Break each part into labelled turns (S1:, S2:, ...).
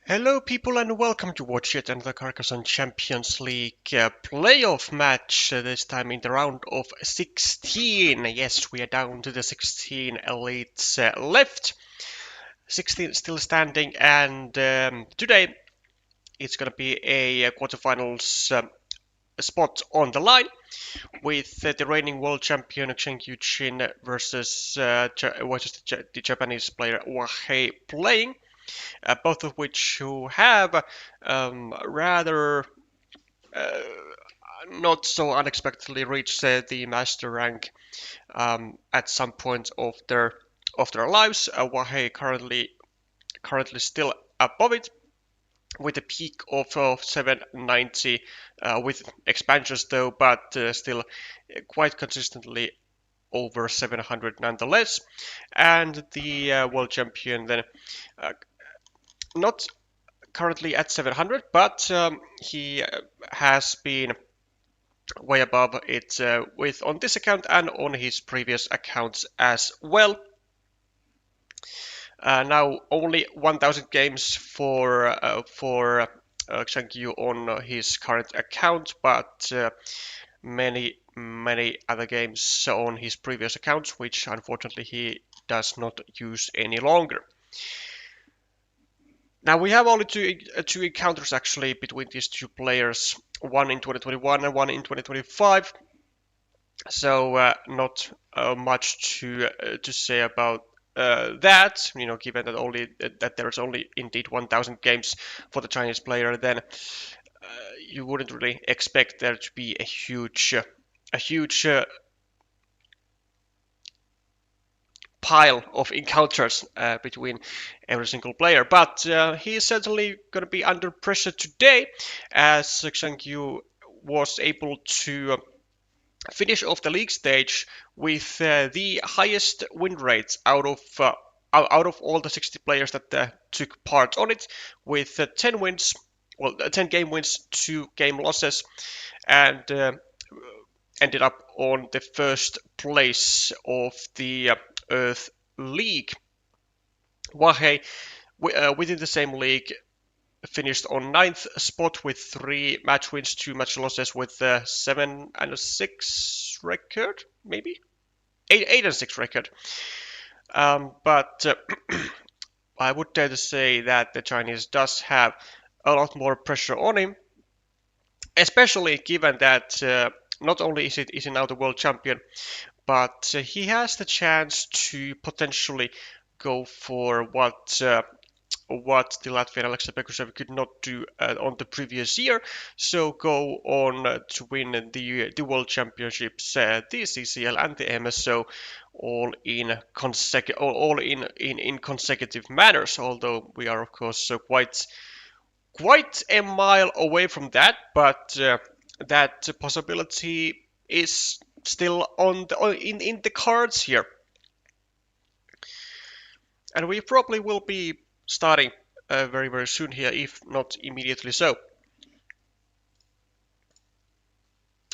S1: Hello people and welcome to watch yet another Carcassonne Champions League playoff match, this time in the round of 16. Yes, we are down to the 16 elites left. 16 still standing, and today it's going to be a quarterfinals spot on the line with the reigning world champion Xiangyu Qin versus the Japanese player Wahei playing. Both of which who have rather uh, not so unexpectedly reached the master rank at some point of their lives. Wahei currently still above it with a peak of 790 with expansions though, but still quite consistently over 700 nonetheless. And the world champion then not currently at 700, but he has been way above it with on this account and on his previous accounts as well. Now only 1,000 games for Xiangyu on his current account, but many other games on his previous accounts, which unfortunately he does not use any longer. Now we have only two encounters actually between these two players, one in 2021 and one in 2025. So not much to say about that. You know, given that there's only indeed 1,000 games for the Chinese player, then you wouldn't really expect there to be a huge pile of encounters between every single player, but he is certainly going to be under pressure today, as Xiangyu was able to finish off the league stage with the highest win rates out of all the 60 players that took part on it, with 10 wins, 10 game wins, 2 game losses, and ended up on the first place of the Earth League. Wahei, within the same league, finished on 9th spot with 3 match wins, 2 match losses, with 7 and 6 record, maybe 8 and 6 record. But I would dare to say that the Chinese does have a lot more pressure on him, especially given that not only is he now the world champion, but he has the chance to potentially go for what the Latvian Aleksei Pekusev could not do on the previous year. So go on to win the World Championships, the CCL and the MSO, all in consecutive manners. Although we are of course quite a mile away from that, but that possibility is still in the cards here, and we probably will be starting very soon here, if not immediately so,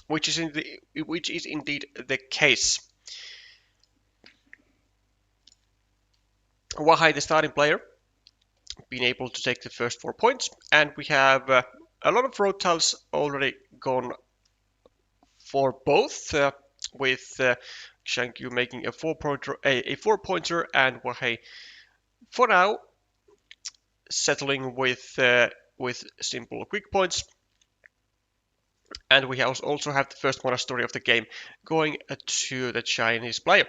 S1: which is indeed the case. Wahei, the starting player, been able to take the first 4 points, and we have a lot of road tiles already gone for both, with Xiangyu making a 4-pointer, and Wahei for now settling with simple quick points. And we also have the first monastery of the game going to the Chinese player.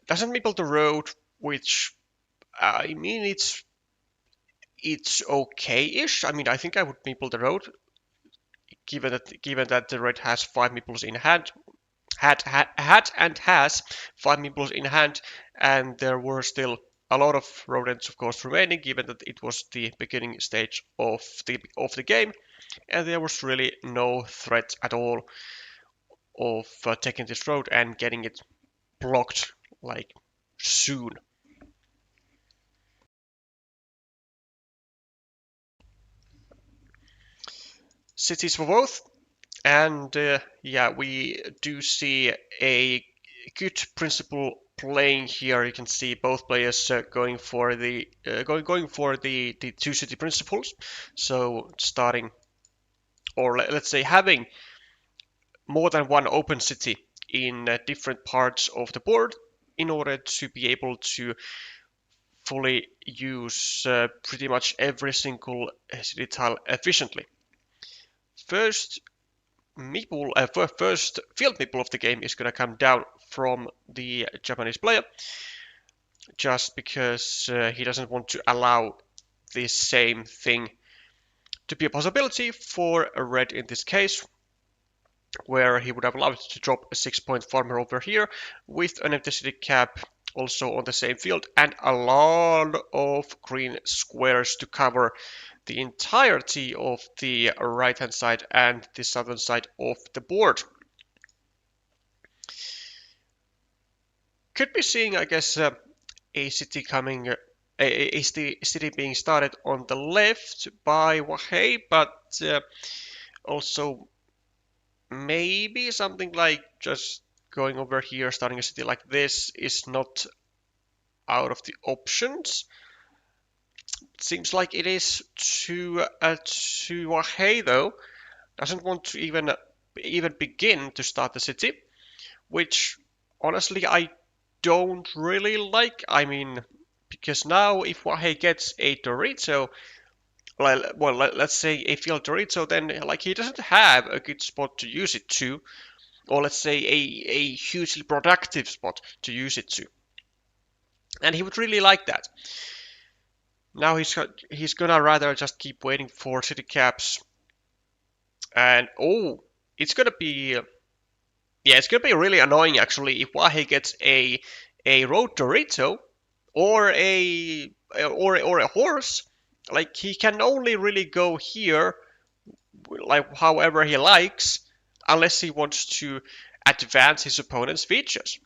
S1: Doesn't meeple the road, which I mean it's okay-ish. I mean, I think I would meeple the road, given that the red has 5 meeples in hand, had and has 5 meeples in hand, and there were still a lot of rodents, of course, remaining, given that it was the beginning stage of the game, and there was really no threat at all of taking this road and getting it blocked like soon. Cities for both, and yeah, we do see a good principle playing here. You can see both players going for the the two city principles. So starting, or let's say having more than one open city in different parts of the board in order to be able to fully use pretty much every single city tile efficiently. First first field meeple of the game is going to come down from the Japanese player, just because he doesn't want to allow the same thing to be a possibility for a red in this case, where he would have allowed to drop a 6-point farmer over here with an empty city cap also on the same field and a lot of green squares to cover the entirety of the right hand side and the southern side of the board. Could be seeing, I guess, a city coming, a city being started on the left by Wahei, but also maybe something like just going over here, starting a city like this is not out of the options. Seems like it is to Wahei though. Doesn't want to even begin to start the city, which honestly I don't really like. I mean, because now if Wahei gets a Dorito, well, let's say a field Dorito, then like he doesn't have a good spot to use it to, or let's say a hugely productive spot to use it to. And he would really like that. Now he's gonna rather just keep waiting for city caps. And oh, it's gonna be it's gonna be really annoying actually if Wahei gets a road Dorito or a horse. Like he can only really go here like however he likes, unless he wants to advance his opponent's features.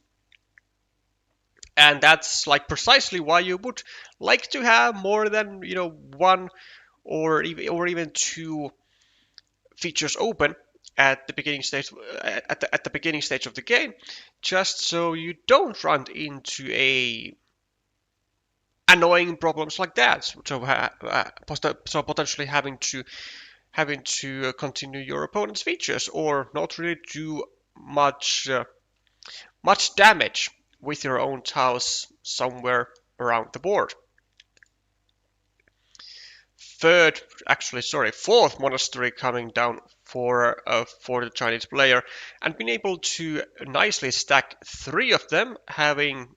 S1: And that's like precisely why you would like to have more than one or even two features open at the beginning stage at the beginning stage of the game, just so you don't run into a annoying problems like that. So potentially having to continue your opponent's features or not really do much damage with your own tiles somewhere around the board. Fourth monastery coming down for the Chinese player, and being able to nicely stack three of them, having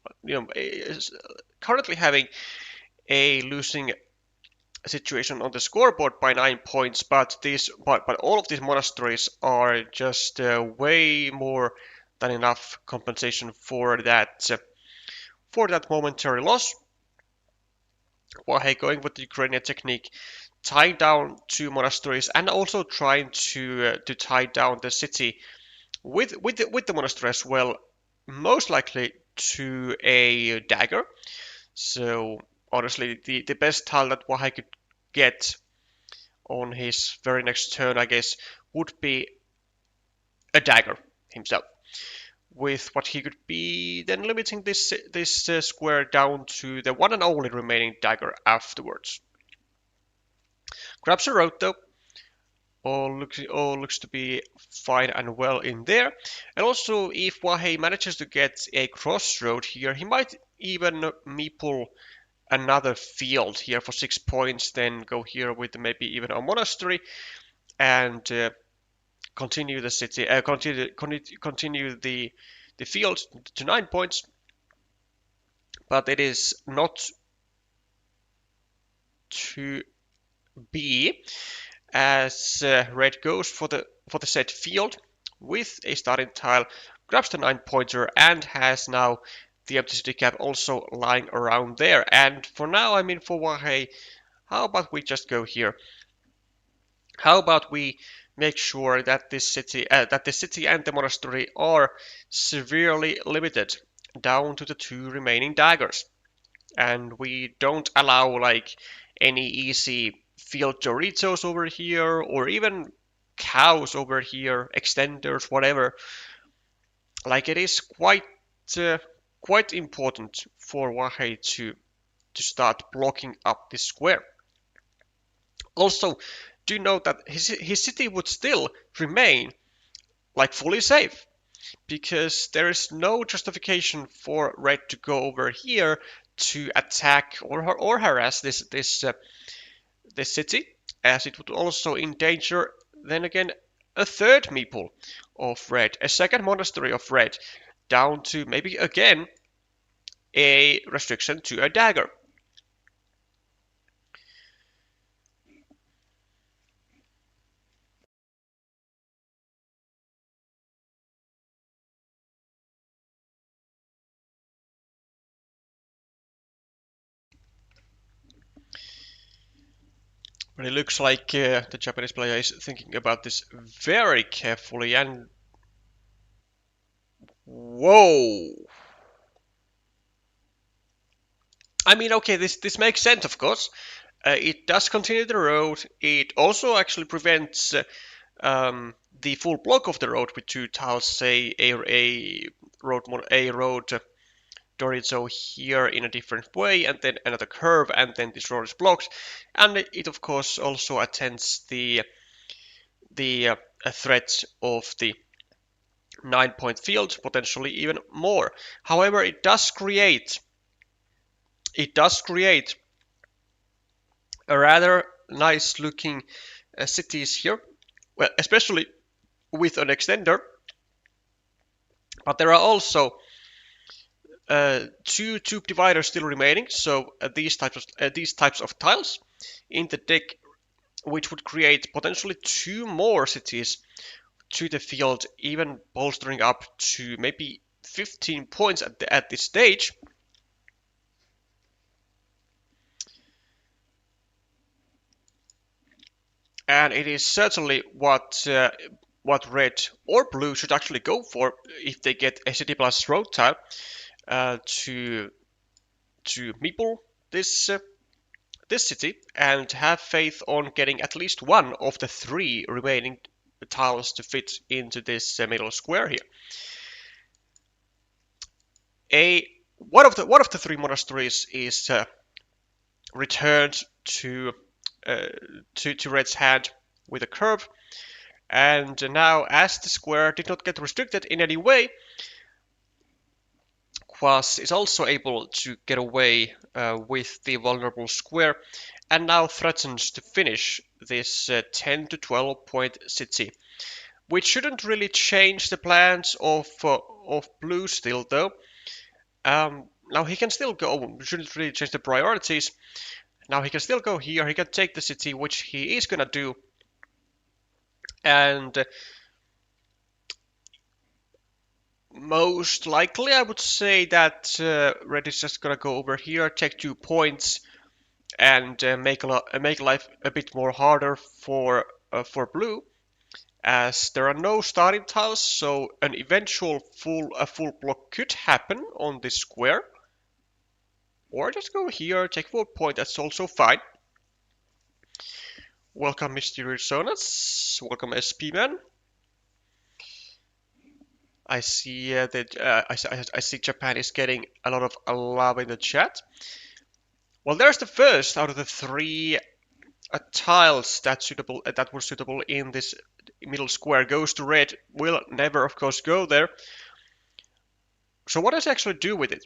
S1: currently having a losing situation on the scoreboard by 9 points, but all of these monasteries are just way more than enough compensation for that momentary loss. Wahei going with the Ukrainian technique, tying down two monasteries and also trying to tie down the city with the monastery as well, most likely to a dagger. So honestly, the best tile that Wahei could get on his very next turn, I guess, would be a dagger himself, with what he could be then limiting this square down to the one and only remaining dagger afterwards. Grabs a road though. All looks to be fine and well in there. And also, if Wahei manages to get a crossroad here, he might even meeple another field here for 6 points, then go here with maybe even a monastery and continue the city, continue the field to 9 points. But it is not to be, as red goes for the said field with a starting tile, grabs the 9-pointer and has now the empty city cap also lying around there. And for now, I mean, for Wahei, how about we just go here? How about we make sure that the city and the monastery are severely limited down to the two remaining daggers, and we don't allow like any easy field Doritos over here or even cows over here, extenders, whatever. Like it is quite quite important for wahei to start blocking up this square. Also, do note that his city would still remain like fully safe, because there is no justification for red to go over here to attack or harass this city, as it would also endanger then again a third meeple of red, a second monastery of red, down to maybe again a restriction to a dagger. But it looks like the Japanese player is thinking about this very carefully, and whoa! I mean, okay, this makes sense, of course. It does continue the road. It also actually prevents the full block of the road with two tiles, say a road Dorizo here in a different way, and then another curve, and then this road is blocked. And it of course also attends the threat of the 9-point field, potentially even more. However, it does create a rather nice looking cities here, well, especially with an extender. But there are also two tube dividers still remaining, so these types of tiles in the deck, which would create potentially two more cities to the field, even bolstering up to maybe 15 points at this stage. And it is certainly what red or blue should actually go for if they get a city plus road tile to meeple this city and have faith on getting at least one of the three remaining tiles to fit into this middle square here. One of the three monasteries is returned to red's hand with a curve, and now as the square did not get restricted in any way, Quas is also able to get away with the vulnerable square, and now threatens to finish this 10 to 12 point city, which shouldn't really change the plans of blue still though. Now he can still go, shouldn't really change the priorities. Now he can still go here, he can take the city, which he is gonna do, and most likely I would say that red is just gonna go over here, take 2 points, and make life a bit more harder for blue, as there are no starting tiles, so an eventual full block could happen on this square. Or just go here, take 4 points, that's also fine. Welcome Mysterious Zonas, welcome SP Man. I see that I see Japan is getting a lot of love in the chat. Well, there's the first out of the three tiles that were suitable in this middle square. Goes to red. Will never, of course, go there. So what does it actually do with it?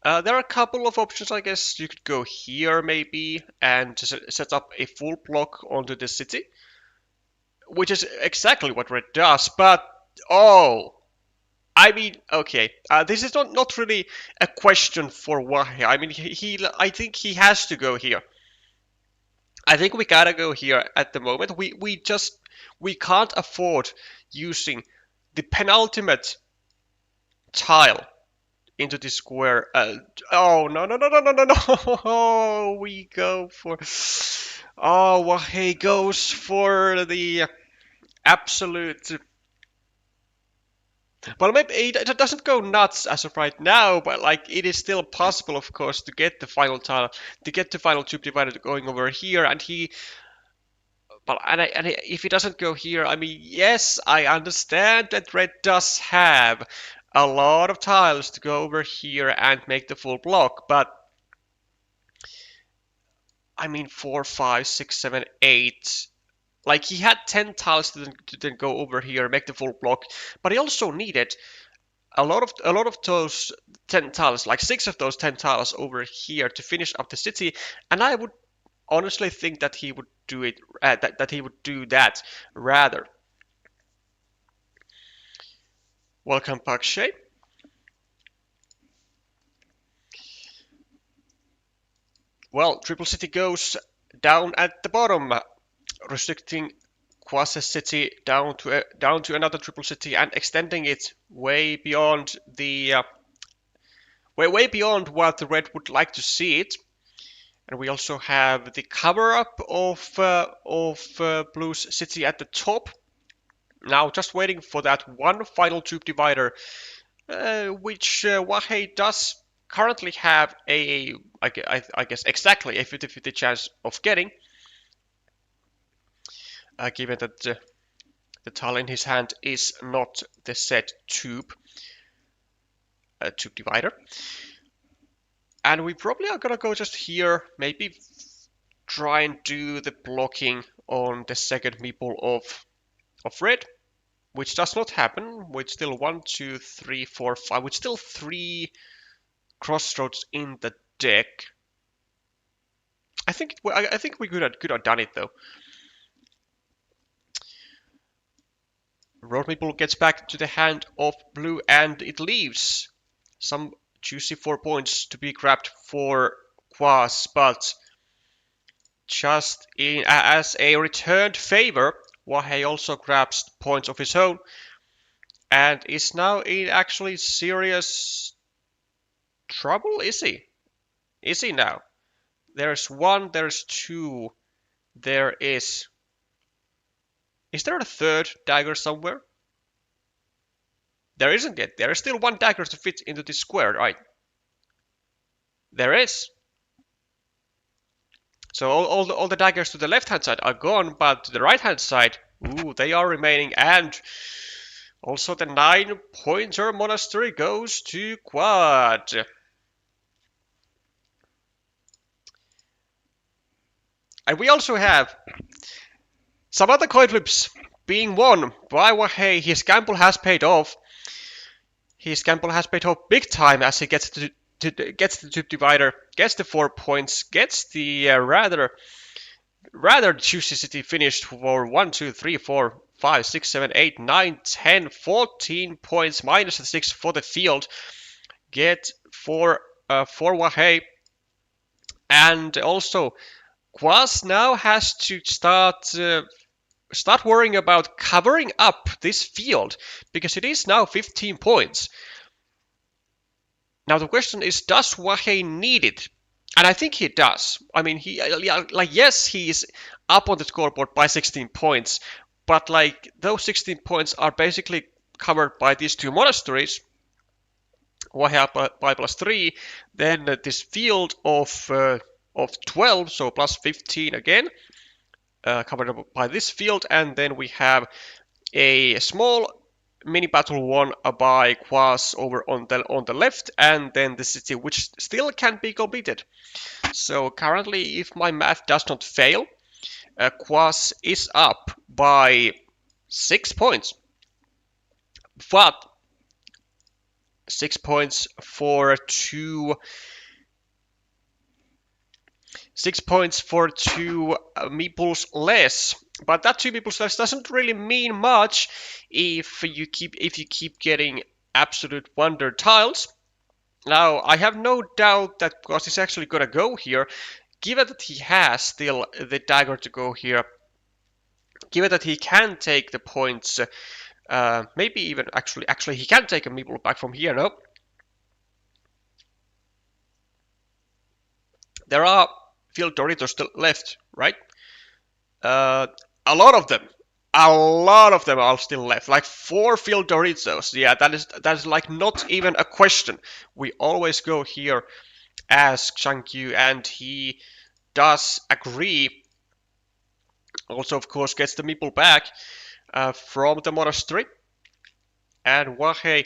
S1: There are a couple of options, I guess. You could go here maybe and set up a full block onto the city, which is exactly what red does. But oh, I mean, okay, this is not really a question for wahei. I mean, I think he has to go here. I think we gotta go here at the moment. We can't afford using the penultimate tile into the square. Oh no no no no no no no! We go for wahei goes for the absolute. Well, maybe it doesn't go nuts as of right now, but like it is still possible, of course, to get the final tile, to get the final tube divider going over here, and he. But if he doesn't go here, I mean, yes, I understand that red does have a lot of tiles to go over here and make the full block, but I mean 4, 5, 6, 7, 8. Like he had 10 tiles to then go over here, make the full block, but he also needed a lot of those 10 tiles, like 6 of those 10 tiles over here to finish up the city, and I would honestly think that he would do it, that he would do that rather. Welcome back, Shay. Well, Triple City goes down at the bottom, restricting quasi-city down to another Triple City and extending it way beyond the way beyond what the red would like to see it. And we also have the cover-up of Blue's city at the top. Now just waiting for that one final tube divider, which wahei does currently have I guess exactly a 50-50 chance of getting, given that the tile in his hand is not the set tube divider. And we probably are gonna go just here, maybe try and do the blocking on the second meeple of red, which does not happen, with still 1, 2, 3, 4, 5, with still 3 crossroads in the deck. I think we could have done it though. Road meeple gets back to the hand of blue, and it leaves some juicy 4 points to be grabbed for Quaz, but just as a returned favor, wahei also grabs points of his own and is now in actually serious trouble. Is he? Is he now? There's 1, there's 2, there is... Is there a third dagger somewhere? There isn't yet. There is still 1 dagger to fit into this square, right? There is. So all the daggers to the left-hand side are gone, but to the right-hand side, ooh, they are remaining. And also the 9-pointer monastery goes to Quad. And we also have some other coin flips being won by wahei. His gamble has paid off. His gamble has paid off big time as he gets the tube divider, gets the 4 points, gets the rather juicy city finished for 1, 2, 3, 4, 5, 6, 7, 8, 9, 10, 14 points, minus the 6 for the field. Get for wahei. And also, Quaz now has to start worrying about covering up this field, because it is now 15 points. Now the question is, does wahei need it? And I think he does. I mean, yes, he's up on the scoreboard by 16 points, but like those 16 points are basically covered by these 2 monasteries. Wahei by +3, then this field of 12, so plus 15 again, covered by this field, and then we have a small mini battle won by Quaz over on the left, and then the city which still can be completed. So currently, if my math does not fail, Quaz is up by 6 points, but 6 points for 2 meeples less, but that 2 meeples less doesn't really mean much if you keep getting absolute wonder tiles. Now I have no doubt that Quaz is actually gonna go here, given that he has still the dagger to go here, given that he can take the points, maybe even actually he can take a meeple back from here. No, there are field Doritos still left, right? A lot of them are still left. Like 4 field Doritos. Yeah, that is like not even a question. We always go here, ask Xiangyu, and he does agree. Also, of course, gets the meeple back from the monastery. And wahei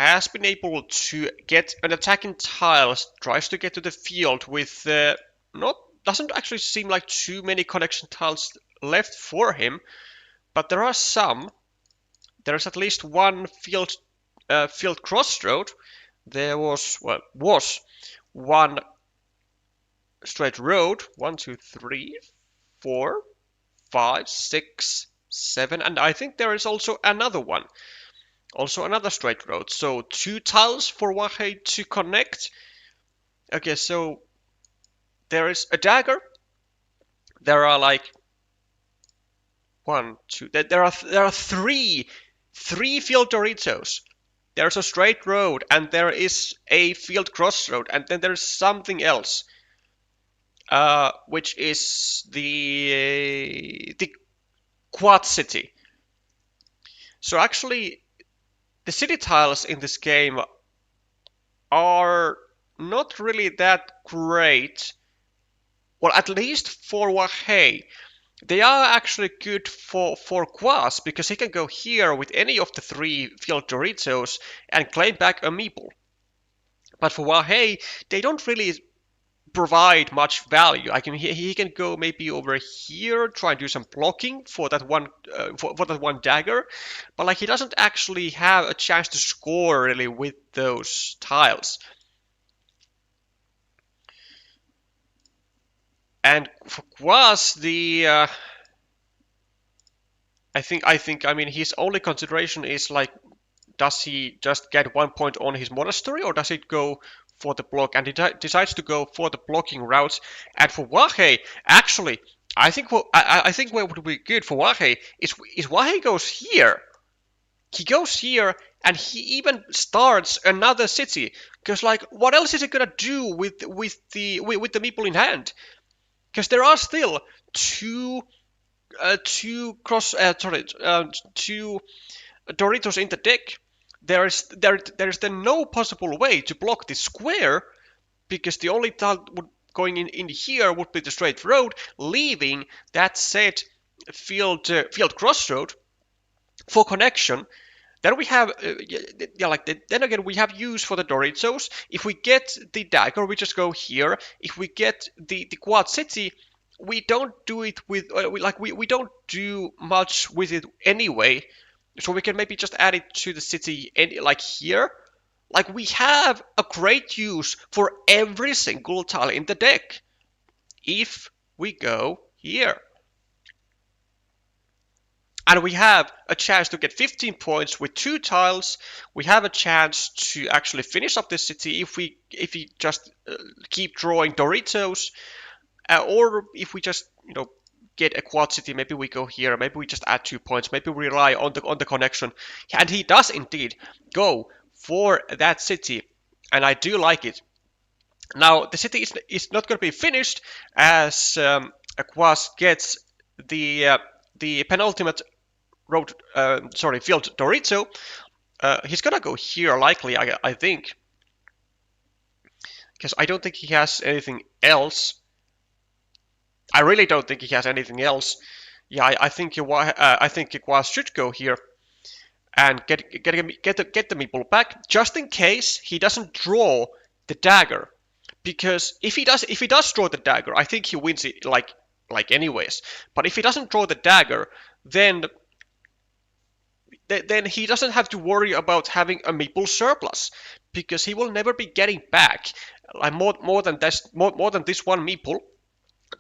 S1: has been able to get an attacking tile, tries to get to the field with doesn't actually seem like too many connection tiles left for him, but there are some. There's at least one field crossroad. There was one straight road. 1, 2, 3, 4, 5, 6, 7, and I think there is also another one. Also another straight road. So 2 tiles for wahei to connect. Okay, so there is a dagger. There are like 1, 2. There are three field Doritos. There's a straight road, and there is a field crossroad, and then there's something else, which is the quad city. So actually, the city tiles in this game are not really that great. Well, at least for wahei. They are actually good for Quas because he can go here with any of the 3 field Doritos and claim back a meeple. But for wahei, they don't really provide much value. He can go maybe over here, try and do some blocking for that one for that one dagger, but like he doesn't actually have a chance to score really with those tiles. And for Quas, I mean his only consideration is like, does he just get 1 point on his monastery, or does he go for the block? And he decides to go for the blocking route. And for wahei, actually, I think what would be good for wahei is wahei goes here. He goes here, and he even starts another city. Because like, what else is he gonna do with the meeple in hand? Because there are still two Doritos in the deck. There is then no possible way to block this square, because the only tile going in here would be the straight road, leaving that said field crossroad for connection. Then we have then again we have use for the Doritos. If we get the dagger, we just go here. If we get the quad city, we don't do it with we don't do much with it anyway. So we can maybe just add it to the city like here. Like we have a great use for every single tile in the deck if we go here. And we have a chance to get 15 points with 2 tiles. We have a chance to actually finish up this city if we just keep drawing Doritos, or if we just get a quad city. Maybe we go here. Maybe we just add 2 points. Maybe we rely on the connection. And he does indeed go for that city, and I do like it. Now the city is not going to be finished as Quas gets the penultimate field Dorito. He's gonna go here likely, I think, because I don't think he has anything else. I really don't think he has anything else. Yeah, I think Quas should go here and get the meeple back, just in case he doesn't draw the dagger. Because if he does draw the dagger, I think he wins it like anyways. But if he doesn't draw the dagger, then he doesn't have to worry about having a meeple surplus, because he will never be getting back more than this one meeple.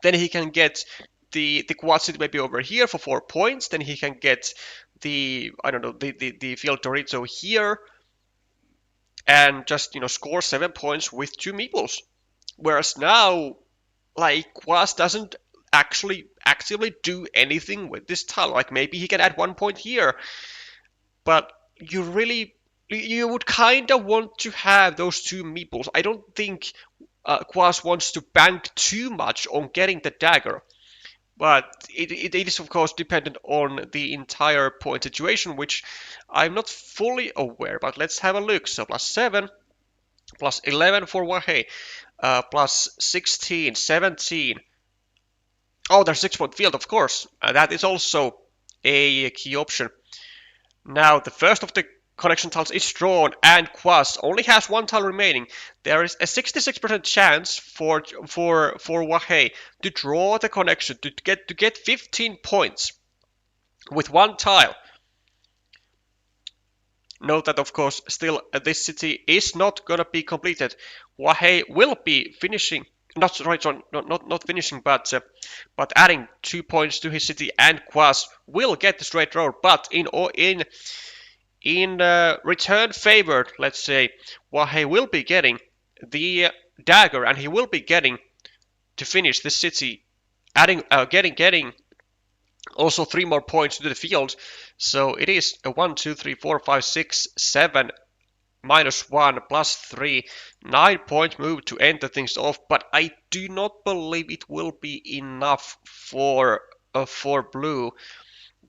S1: Then he can get the quad city maybe over here for 4 points. Then he can get the field Dorito here and just score 7 points with 2 meeples. Whereas now, like, Quas doesn't actually actively do anything with this tile. Like, maybe he can add 1 point here, but you would kind of want to have those 2 meeples. I don't think Quas wants to bank too much on getting the dagger, but it is of course dependent on the entire point situation, which I'm not fully aware. But let's have a look. So +7, +11 for wahei, +16, 17. Oh, there's 6-point field, of course. That is also a key option. Now, the first of the connection tiles is drawn and Quas only has one tile remaining, there is a 66% chance for wahei to draw the connection to get 15 points with one tile. Note that, of course, still this city is not gonna be completed. Wahei will be finishing, not finishing, but adding 2 points to his city, and Quas will get the straight road. But in return favored, let's say, Wahei will be getting the dagger, and he will be getting to finish this city, getting also 3 more points to the field. So it is a 1, 2, 3, 4, 5, 6, 7, -1, +3, 9-point move to end the things off. But I do not believe it will be enough for blue,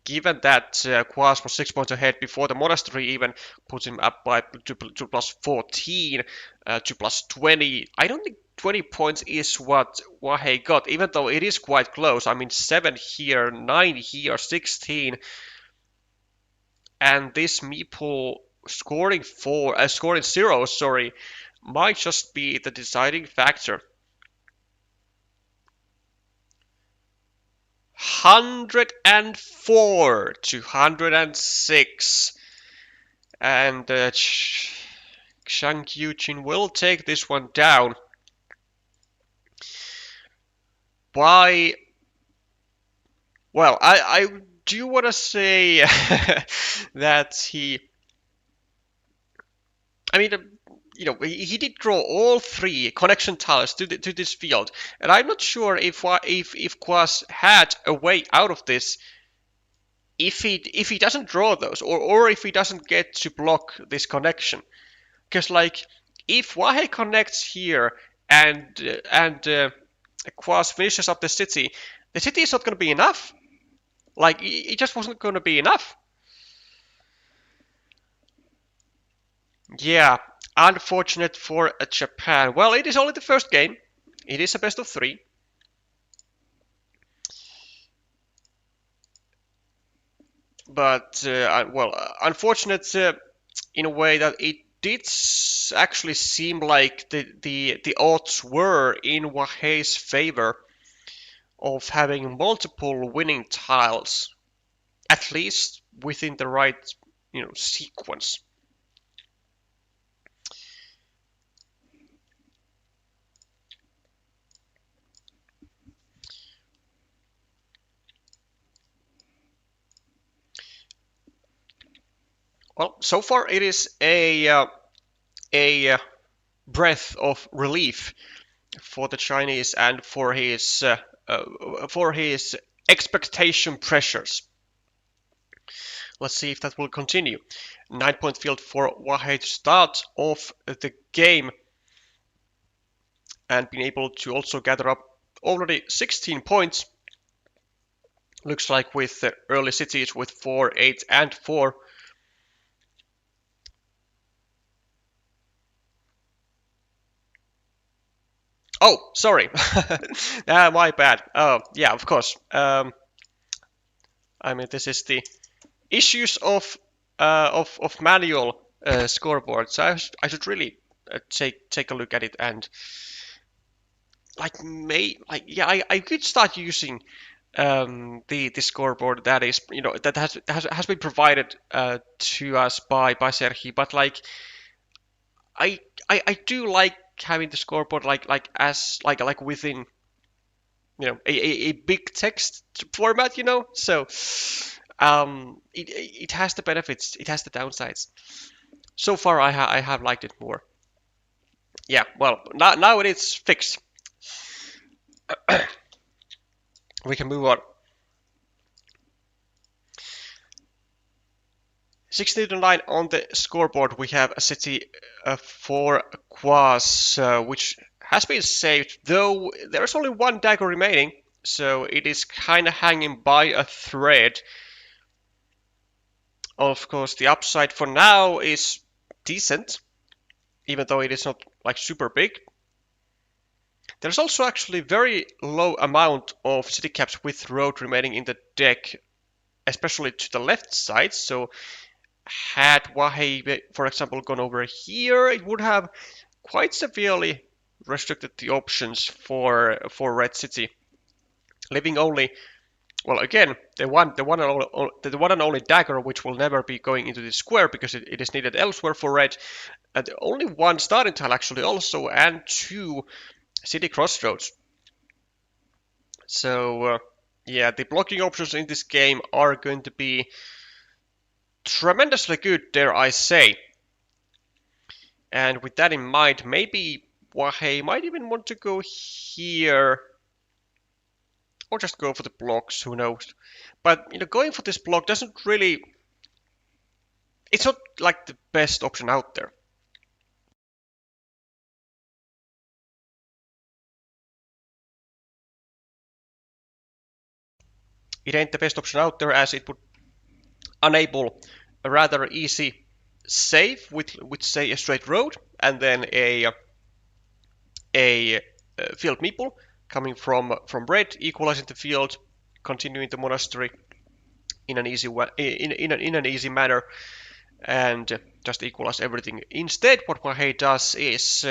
S1: given that Quas was 6 points ahead before the monastery even puts him up by to +14, to +20. I don't think 20 points is what Wahei got, even though it is quite close. I mean, 7 here, 9 here, 16. And this meeple scoring 0, sorry, might just be the deciding factor. 104 to 106. And Xiangyu Qin will take this one down by, well, I do want to say that he did draw all 3 connection tiles to this field, and I'm not sure if Quas had a way out of this if he doesn't draw those, or if he doesn't get to block this connection. Because, like, if Wahei connects here and Quas finishes up the city is not going to be enough. Like, it just wasn't going to be enough. Yeah, unfortunate for Japan. Well, it is only the first game. It is a best of 3. But, unfortunate in a way that it did actually seem like the odds were in Wahei's favor of having multiple winning tiles, at least within the right, sequence. Well, so far it is a breath of relief for the Chinese and for his expectation pressures. Let's see if that will continue. 9-point field for Wahei to start off the game, and being able to also gather up already 16 points. Looks like with the early cities with 4, 8, and 4. Oh, sorry. My bad. Oh, yeah, of course. I mean, this is the issues of manual scoreboard. So I should really take a look at it, and I could start using the scoreboard that is that has been provided to us by Serhi, but like I do like having the scoreboard like within a big text format, so it has the benefits, it has the downsides. So far I have liked it more. Yeah, well, now it is fixed. We can move on. 16 to 9 on the scoreboard. We have a city for Quas, which has been saved, though there's only 1 dagger remaining, so it is kind of hanging by a thread. Of course, the upside for now is decent, even though it is not like super big. There's also actually very low amount of city caps with road remaining in the deck, especially to the left side, so had wahei, for example, gone over here, it would have quite severely restricted the options for Red City, leaving only, well, again, the one and only dagger, which will never be going into the square because it is needed elsewhere for red, and only one starting tile actually also, and two city crossroads. So yeah, the blocking options in this game are going to be tremendously good, dare I say. And with that in mind, maybe wahei might even want to go here, or just go for the blocks, who knows. But going for this block doesn't really, it's not like the best option out there. It ain't the best option out there, as it would enable a rather easy save with say a straight road and then a field meeple coming from red, equalizing the field, continuing the monastery in an easy way, in an easy manner, and just equalize everything. Instead, what wahei does is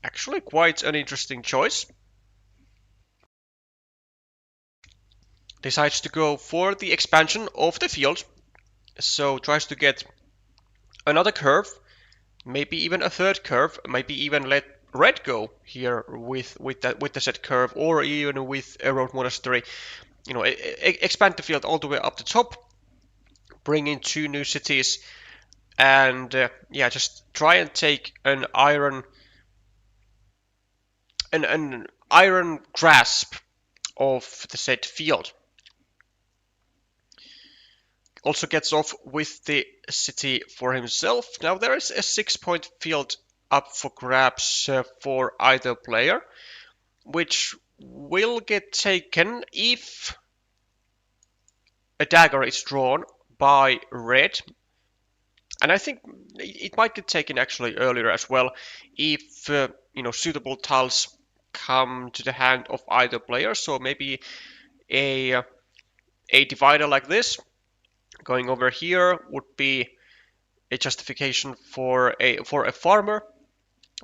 S1: actually quite an interesting choice. Decides to go for the expansion of the field, so tries to get another curve, maybe even a third curve, maybe even let red go here with the set curve, or even with a road monastery. Expand the field all the way up the top, bring in two new cities, and yeah, just try and take an iron grasp of the said field. Also gets off with the city for himself. Now there is a 6-point field up for grabs for either player, which will get taken if a dagger is drawn by red. And I think it might get taken actually earlier as well if suitable tiles come to the hand of either player. So maybe a divider like this going over here would be a justification for a farmer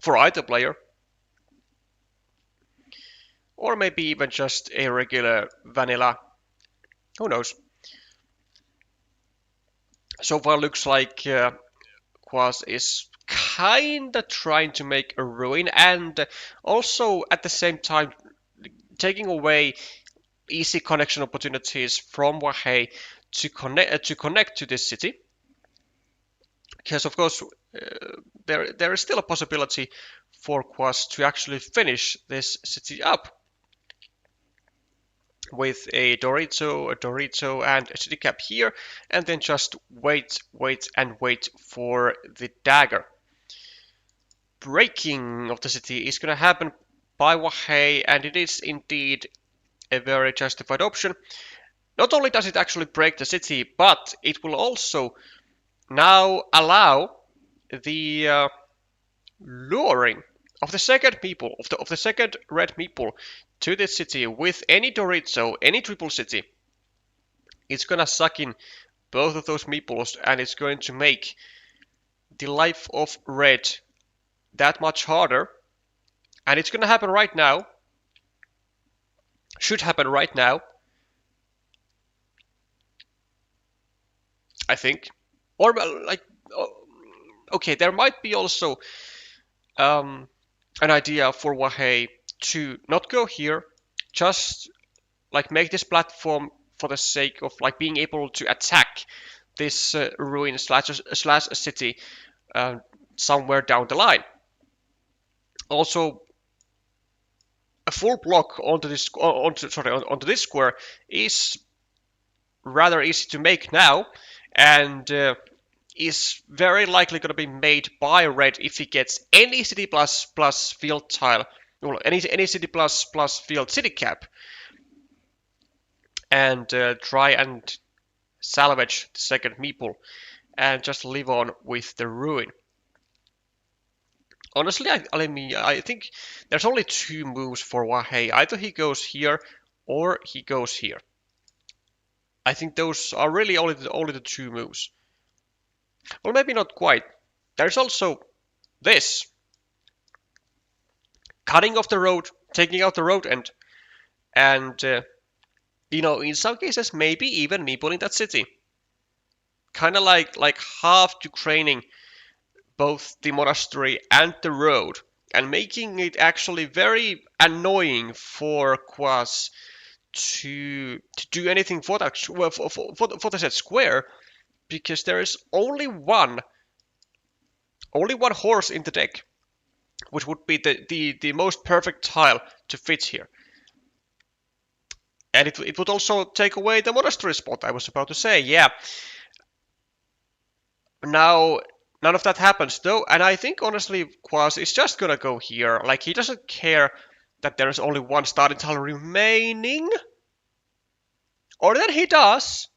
S1: for either player, or maybe even just a regular vanilla. Who knows? So far, looks like Quaz is kinda trying to make a ruin, and also at the same time taking away easy connection opportunities from wahei to connect to this city. Because of course there is still a possibility for Quas to actually finish this city up with a Dorito, and a city cap here, and then just wait for the dagger. Breaking of the city is going to happen by wahei, and it is indeed a very justified option. Not only does it actually break the city, but it will also now allow the luring of the second meeple, of the second red meeple to this city with any Dorito, any triple city. It's gonna suck in both of those meeples, and it's going to make the life of red that much harder. And it's gonna happen right now. Should happen right now, I think. Or like, okay, there might be also an idea for wahei to not go here, just like make this platform for the sake of like being able to attack this ruin slash city somewhere down the line. Also, a full block onto this square is rather easy to make now, and is very likely going to be made by red if he gets any city plus field tile, well, any city plus field city cap, and try and salvage the second meeple and just live on with the ruin. Honestly, I think there's only two moves for wahei. Either he goes here or he goes here. I think those are really only the two moves. Well, maybe not quite. There's also this. Cutting off the road, taking out the road end, and in some cases, maybe even meepling that city. Kind of like half Ukraining both the monastery and the road, and making it actually very annoying for Quas to do anything for that for the set square, because there is only one horse in the deck, which would be the most perfect tile to fit here. And it would also take away the monastery spot, I was about to say. Yeah. Now, none of that happens, though, and I think, honestly, Quas is just gonna go here. Like, he doesn't care that there is only one starting tile remaining. Or then he does.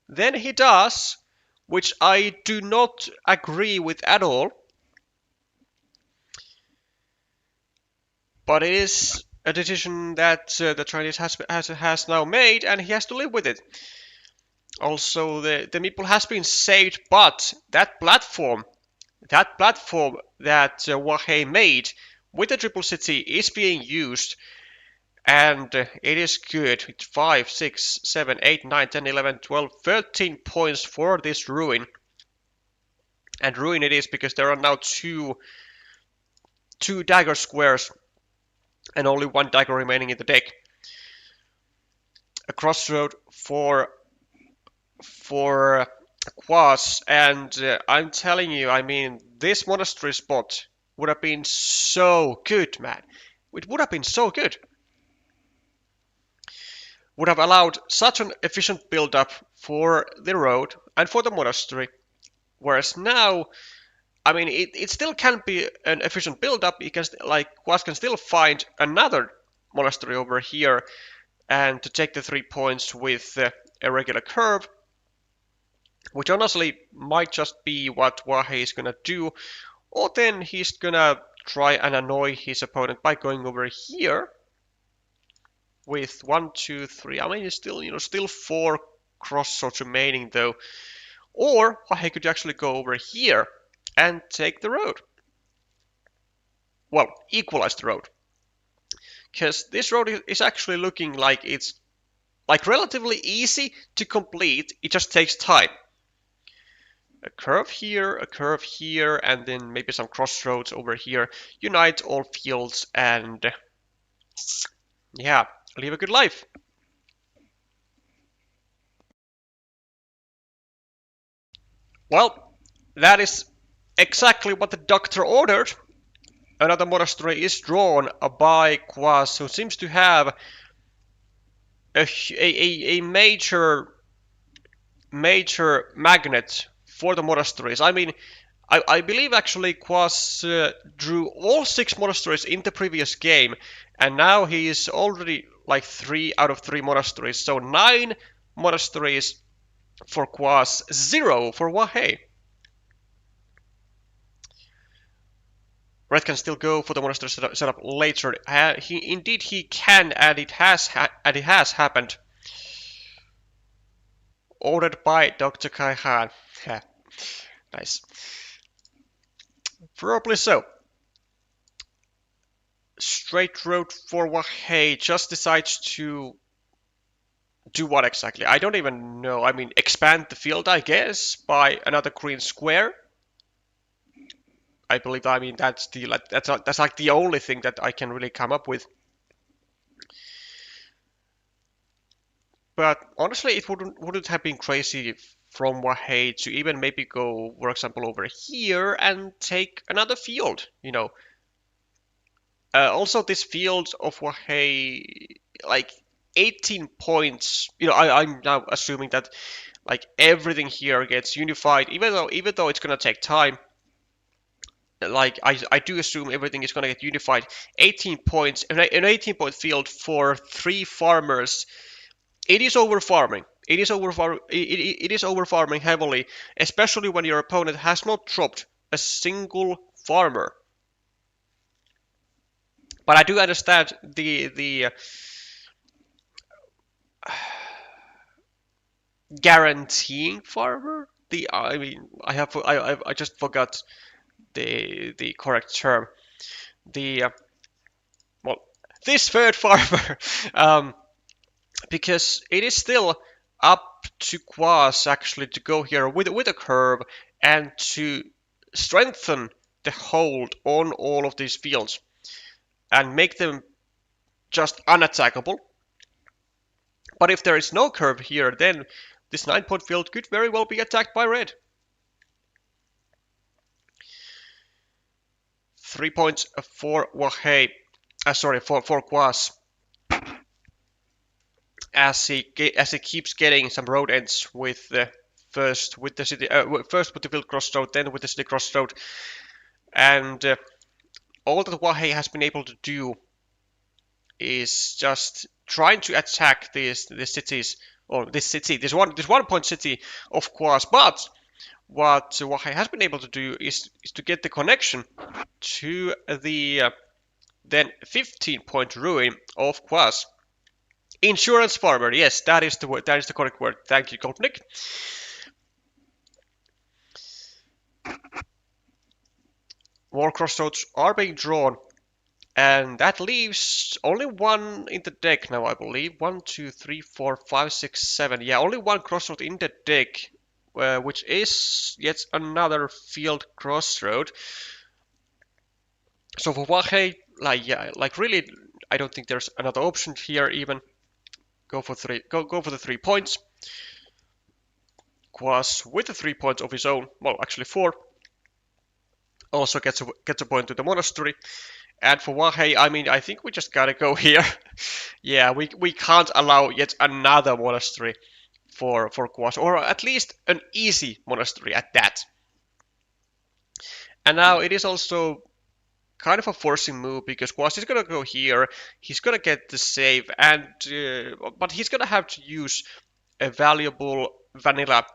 S1: Then he does, which I do not agree with at all. But it is a decision that the Chinese has now made, and he has to live with it. Also, the meeple has been saved, but that platform that wahei made with the triple city is being used, and it is good. It's 5, 6, 7, 8, 9, 10, 11, 12, 13 points for this ruin. And ruin it is because there are now two dagger squares and only one dagger remaining in the deck. A crossroad for Quas, and I'm telling you, I mean, this monastery spot would have been so good, man. It would have been so good. Would have allowed such an efficient build-up for the road and for the monastery. Whereas now, I mean, it still can be an efficient build-up. You can, like, Quas can still find another monastery over here and to take the 3 points with a regular curve, which honestly might just be what wahei is gonna do, or then he's gonna try and annoy his opponent by going over here with 1, 2, 3. I mean, it's still 4 crossroads remaining though. Or wahei could actually go over here and take the road. Well, equalize the road. Because this road is actually looking like it's like relatively easy to complete. It just takes time. A curve here, and then maybe some crossroads over here. Unite all fields and yeah, live a good life. Well, that is exactly what the doctor ordered. Another monastery is drawn by Quas, who seems to have a major magnet for the monasteries. I mean, I believe actually Quas drew all 6 monasteries in the previous game, and now he is already like 3 out of 3 monasteries. So 9 monasteries for Quas, 0 for wahei. Red can still go for the monastery setup later. He can, and it has happened. Ordered by Dr. Kai Han. Nice. Probably so. Straight road for wahei just decides to do what exactly? I don't even know. I mean, expand the field, I guess, by another green square. I believe. I mean, that's like the only thing that I can really come up with. But honestly, it wouldn't have been crazy from wahei to even maybe go, for example, over here and take another field. Also, this field of wahei, like 18 points. I'm now assuming that like everything here gets unified, even though it's gonna take time. Like I do assume everything is gonna get unified. 18 points, an 18-point field for 3 farmers. It is over farming. It is over farming heavily, especially when your opponent has not dropped a single farmer. But I do understand the guaranteeing farmer. the I mean I just forgot the correct term. The well, this third farmer, because it is still up to Quas actually to go here with a curve and to strengthen the hold on all of these fields and make them just unattackable. But if there is no curve here, then this 9-point field could very well be attacked by red. 3 points for wahei, sorry, for Quas, as he keeps getting some road ends with the first with the city, first with the field crossroad, then with the city crossroad, and all that wahei has been able to do is just trying to attack the cities, or this 1 point city of Quas. But what wahei has been able to do is to get the connection to the then 15-point ruin of Quas. Insurance farmer, yes, that is the word. That is the correct word. Thank you, Goldnick. More crossroads are being drawn, and that leaves only one in the deck now, I believe. 1, 2, 3, 4, 5, 6, 7. Yeah, only one crossroad in the deck, which is yet another field crossroad. So for wahei, like really, I don't think there's another option here even. Go for three. Go for the 3 points. Quas with the 3 points of his own. Well, actually 4. Also gets a point to the monastery. And for wahei, I mean, I think we just gotta go here. Yeah, we can't allow yet another monastery for Quas, or at least an easy monastery at that. And now it is also kind of a forcing move because Quas is gonna go here. He's gonna get the save, and but he's gonna have to use a valuable vanilla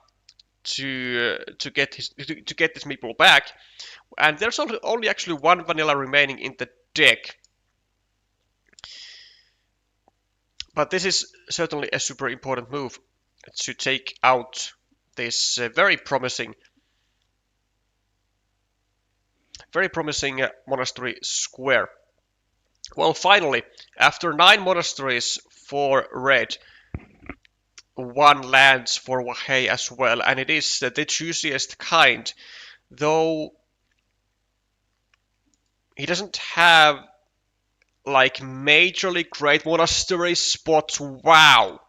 S1: to get this meeple back. And there's only actually one vanilla remaining in the deck. But this is certainly a super important move to take out this very promising monastery square. Well, finally, after 9 monasteries for red, 1 lands for wahei as well, and it is the juiciest kind, though he doesn't have like majorly great monastery spots. Wow,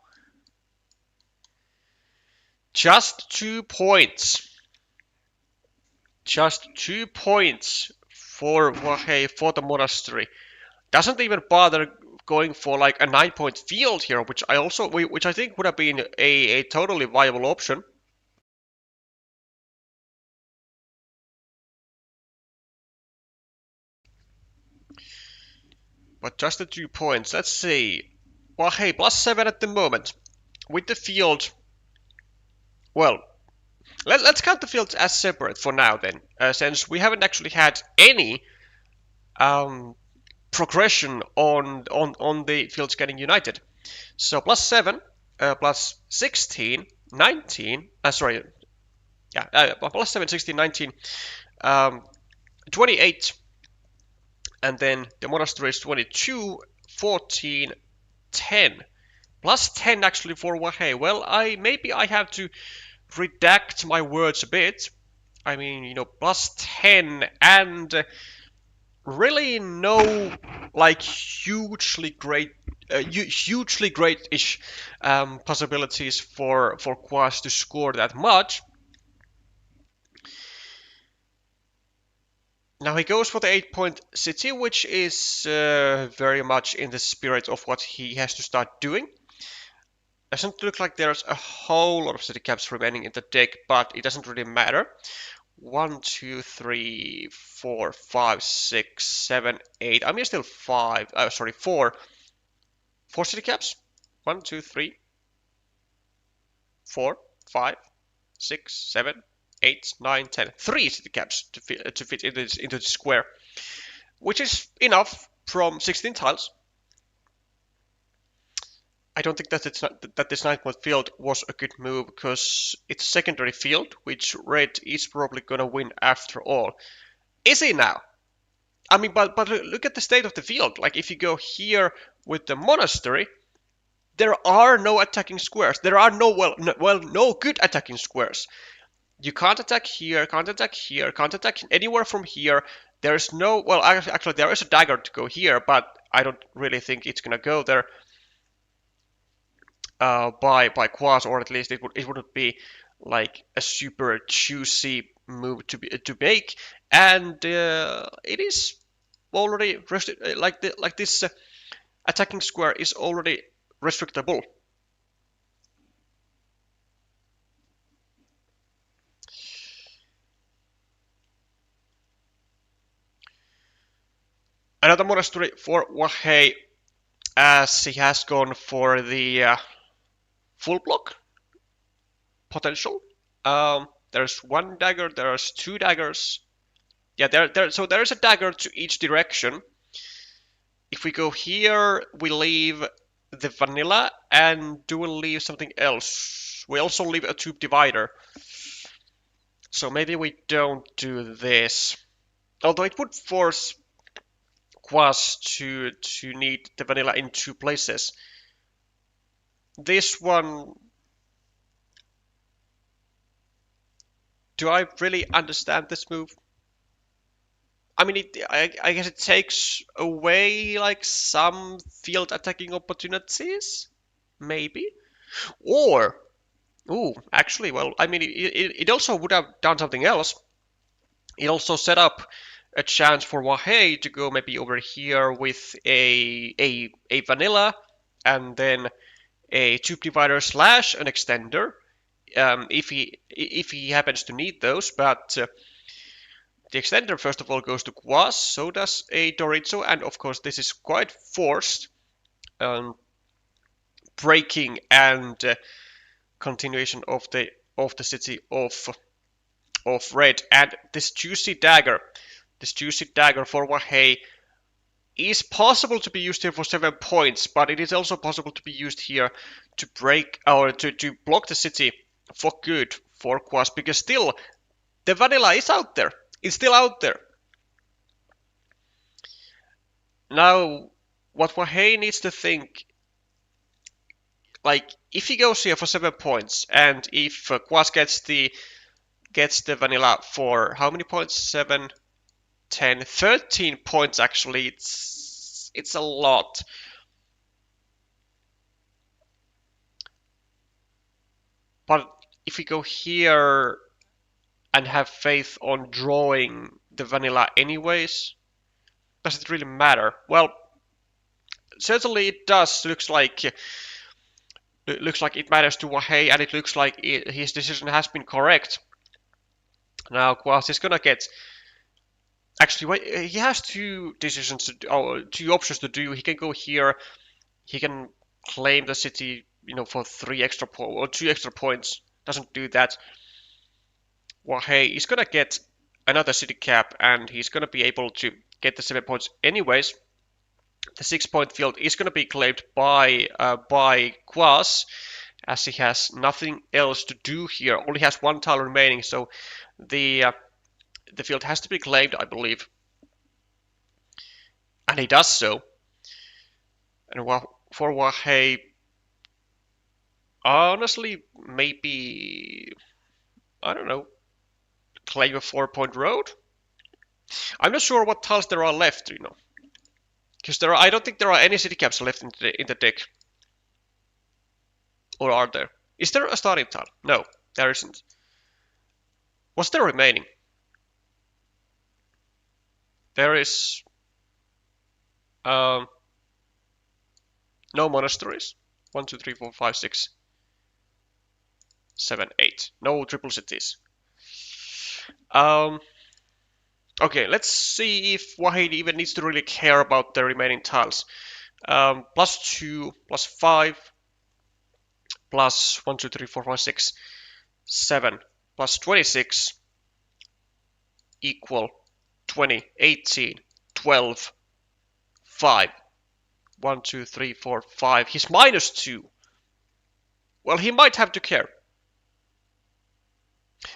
S1: just 2 points. Just 2 points for wahei for the monastery. Doesn't even bother going for like a 9-point field here, which I think would have been a totally viable option. But just the 2 points. Let's see. Wahei +7 at the moment. With the field, well, let's count the fields as separate for now then, since we haven't actually had any progression on the fields getting united. So +7, +16, 19, sorry, yeah, +7, 16, 19, 28, and then the monastery is 22, 14, 10. +10 actually for wahei. Well, maybe I have to redact my words a bit. I mean, you know, +10 and really no like hugely great-ish possibilities for Quas to score that much. Now he goes for the 8-point city, which is very much in the spirit of what he has to start doing. Doesn't look like there's a whole lot of city caps remaining in the deck, but it doesn't really matter. 1, 2, 3, 4, 5, 6, 7, 8. I mean, still 4. 4 city caps. 1, 2, 3, 4, 5, 6, 7, 8, 9, 10. 3 city caps to fit into the square, which is enough from 16 tiles. I don't think that that this 9-point field was a good move because it's a secondary field, which red is probably gonna win after all. Is he now? I mean, but look at the state of the field. Like if you go here with the monastery, there are no attacking squares. There are no good attacking squares. You can't attack here, can't attack here, can't attack anywhere from here. There's no, well, actually there is a dagger to go here, but I don't really think it's gonna go there by quas, or at least it wouldn't be like a super juicy move to make, and it is already like this attacking square is already restrictable. Another monastery for Wahei, as he has gone for the full block potential. There's one dagger, there's two daggers. Yeah, so there is a dagger to each direction. If we go here, we leave the vanilla, and do we leave something else? We also leave a tube divider. So maybe we don't do this. Although it would force Quas to need the vanilla in two places. This one... Do I really understand this move? I mean, I guess it takes away like some field attacking opportunities, maybe. Or, ooh, actually, well, I mean, it also would have done something else. It also set up a chance for Wahei to go maybe over here with a vanilla and then a tube divider slash an extender, if he happens to need those, but. The extender first of all goes to Quas, so does a Dorizo, and of course this is quite forced breaking and continuation of the city of red. And this juicy dagger for Wahei is possible to be used here for 7 points, but it is also possible to be used here to break or to block the city for good for Quas, because still the vanilla is out there. It's still out there. Now, what Wahei needs to think, like, if he goes here for 7 points, and if Quas gets the vanilla for how many points? 7, 10, 13 points actually. It's a lot. But if we go here and have faith on drawing the vanilla anyways, does it really matter? Well, certainly it does. Looks like it matters to Wahei, and it looks like his decision has been correct. Now Quas is gonna get. Actually, he has two options to do. He can go here. He can claim the city, for 2 extra points. Doesn't do that. Wahei is gonna get another city cap, and he's gonna be able to get the 7 points anyways. The 6-point field is gonna be claimed by Quas, as he has nothing else to do here. Only has 1 tile remaining, so the field has to be claimed, I believe, and he does so. And for Wahei, honestly, maybe, I don't know, claim a 4-point road. I'm not sure what tiles there are left, because I don't think there are any city caps left in the deck. Or are there? Is there a starting tile? No, there isn't. What's there remaining? There is no monasteries. 1, 2, 3, 4, 5, 6, 7, 8. No triple cities. Okay, let's see if Wahei even needs to really care about the remaining tiles. +2, +5, +1, 2, 3, 4, 5, 6, 7, +26 equal 20, 18, 12, 5, 1, 2, 3, 4, 5. He's -2. Well, he might have to care.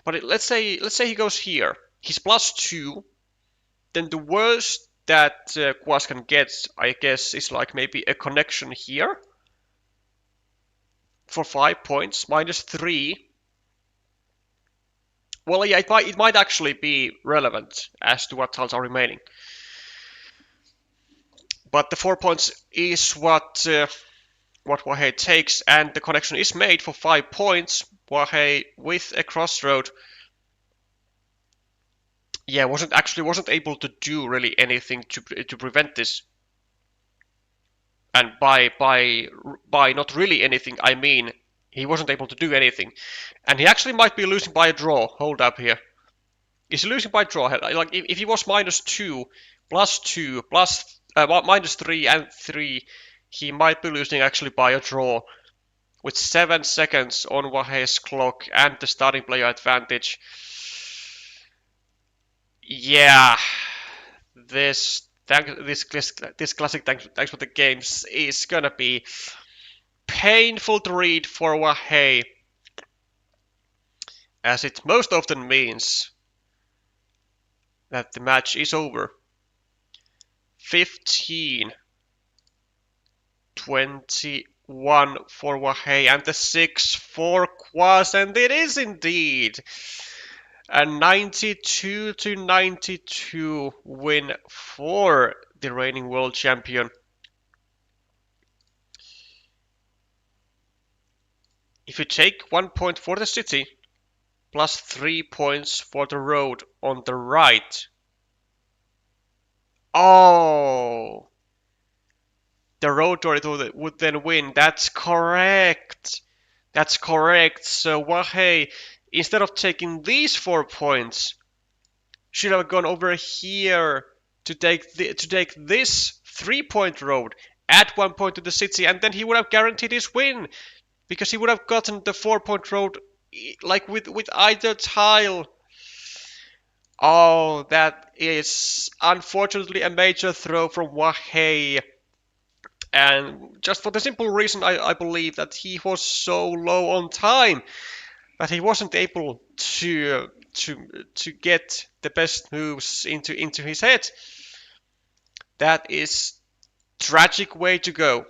S1: But let's say he goes here. He's +2. Then the worst that Quas can get, I guess, is like maybe a connection here for 5 points, -3. Well, yeah, it might actually be relevant as to what tiles are remaining. But the 4 points is what wahei takes, and the connection is made for 5 points. Wahei with a crossroad, yeah, wasn't able to do really anything to prevent this. And by not really anything, I mean he wasn't able to do anything, and he actually might be losing by a draw. Hold up here. Is he losing by draw? Like if he was -2, +2, -3 and 3, he might be losing actually by a draw with 7 seconds on wahei's clock and the starting player advantage. Yeah, this classic thanks for the games is gonna be painful to read for wahei, as it most often means that the match is over. 15-21 for wahei and the 6 for Quas, and it is indeed a 92-92 win for the reigning world champion. If you take 1 point for the city, +3 points for the road on the right. Oh! The road would then win. That's correct. That's correct. So wahei, instead of taking these 4 points, should have gone over here to take this 3-point road, add 1 point to the city, and then he would have guaranteed his win, because he would have gotten the 4-point road like with either tile. Oh, that is unfortunately a major throw from wahei. And just for the simple reason, I believe that he was so low on time that he wasn't able to get the best moves into his head. That is tragic way to go.